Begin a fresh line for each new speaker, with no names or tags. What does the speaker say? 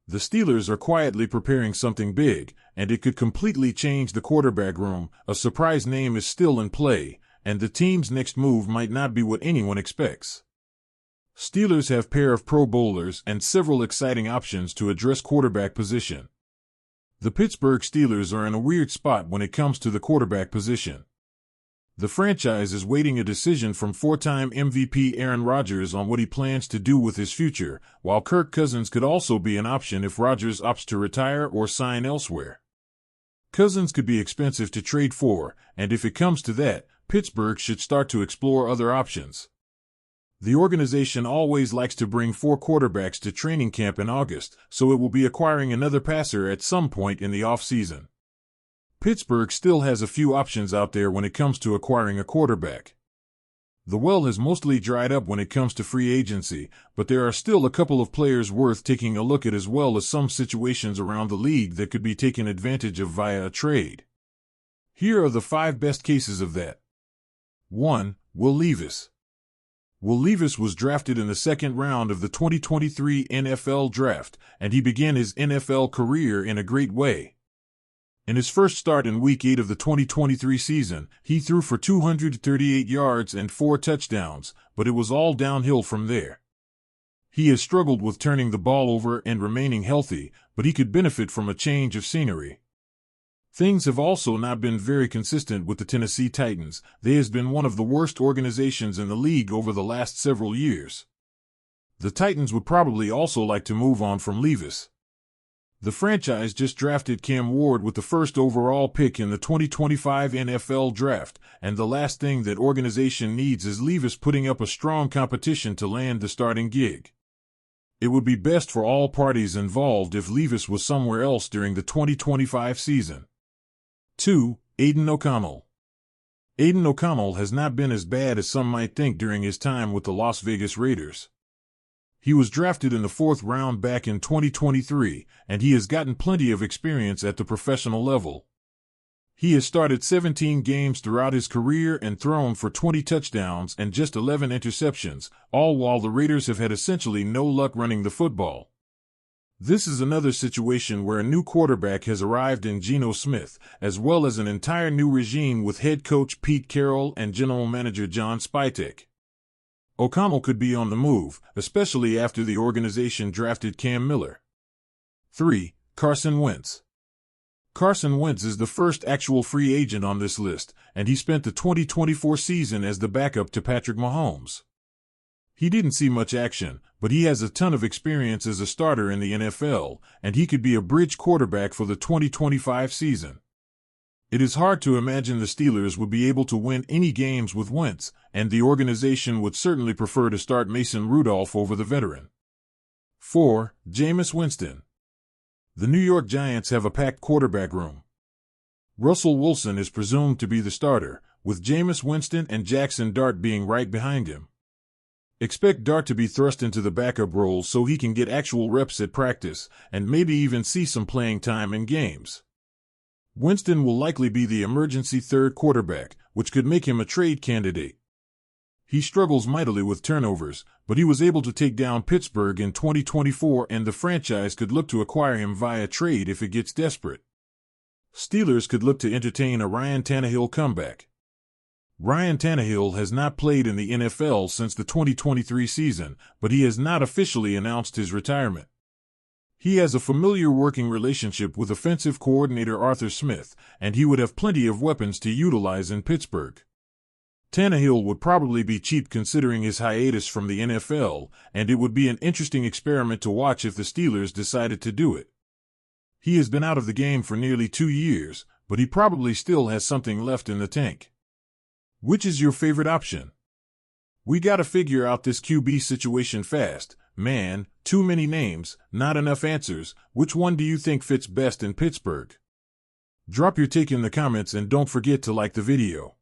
The Steelers are quietly preparing something big, and it could completely change the quarterback room. A surprise name is still in play, and the team's next move might not be what anyone expects. Steelers have a pair of Pro Bowlers and several exciting options to address quarterback position. The Pittsburgh Steelers are in a weird spot when it comes to the quarterback position. The franchise is waiting a decision from four-time MVP Aaron Rodgers on what he plans to do with his future, while Kirk Cousins could also be an option if Rodgers opts to retire or sign elsewhere. Cousins could be expensive to trade for, and if it comes to that, Pittsburgh should start to explore other options. The organization always likes to bring four quarterbacks to training camp in August, so it will be acquiring another passer at some point in the offseason. Pittsburgh still has a few options out there when it comes to acquiring a quarterback. The well has mostly dried up when it comes to free agency, but there are still a couple of players worth taking a look at, as well as some situations around the league that could be taken advantage of via a trade. Here are the 5 best cases of that. 1. Will Levis. Will Levis was drafted in the second round of the 2023 NFL Draft, and he began his NFL career in a great way. In his first start in Week 8 of the 2023 season, he threw for 238 yards and 4 touchdowns, but it was all downhill from there. He has struggled with turning the ball over and remaining healthy, but he could benefit from a change of scenery. Things have also not been very consistent with the Tennessee Titans. They has been one of the worst organizations in the league over the last several years. The Titans would probably also like to move on from Levis. The franchise just drafted Cam Ward with the first overall pick in the 2025 NFL Draft, and the last thing that organization needs is Levis putting up a strong competition to land the starting gig. It would be best for all parties involved if Levis was somewhere else during the 2025 season. 2. Aidan O'Connell. Aidan O'Connell has not been as bad as some might think during his time with the Las Vegas Raiders. He was drafted in the 4th round back in 2023, and he has gotten plenty of experience at the professional level. He has started 17 games throughout his career and thrown for 20 touchdowns and just 11 interceptions, all while the Raiders have had essentially no luck running the football. This is another situation where a new quarterback has arrived in Geno Smith, as well as an entire new regime with head coach Pete Carroll and general manager John Spytek. O'Connell could be on the move, especially after the organization drafted Cam Miller. 3. Carson Wentz. Carson Wentz is the first actual free agent on this list, and he spent the 2024 season as the backup to Patrick Mahomes. He didn't see much action, but he has a ton of experience as a starter in the NFL, and he could be a bridge quarterback for the 2025 season. It is hard to imagine the Steelers would be able to win any games with Wentz, and the organization would certainly prefer to start Mason Rudolph over the veteran. 4. Jameis Winston. The New York Giants have a packed quarterback room. Russell Wilson is presumed to be the starter, with Jameis Winston and Jackson Dart being right behind him. Expect Dart to be thrust into the backup role so he can get actual reps at practice, and maybe even see some playing time in games. Winston will likely be the emergency third quarterback, which could make him a trade candidate. He struggles mightily with turnovers, but he was able to take down Pittsburgh in 2024, and the franchise could look to acquire him via trade if it gets desperate. Steelers could look to entertain a Ryan Tannehill comeback. Ryan Tannehill has not played in the NFL since the 2023 season, but he has not officially announced his retirement. He has a familiar working relationship with offensive coordinator Arthur Smith, and he would have plenty of weapons to utilize in Pittsburgh. Tannehill would probably be cheap considering his hiatus from the NFL, and it would be an interesting experiment to watch if the Steelers decided to do it. He has been out of the game for nearly 2 years, but he probably still has something left in the tank. Which is your favorite option? We gotta figure out this QB situation fast. Man, too many names, not enough answers. Which one do you think fits best in Pittsburgh? Drop your take in the comments and don't forget to like the video.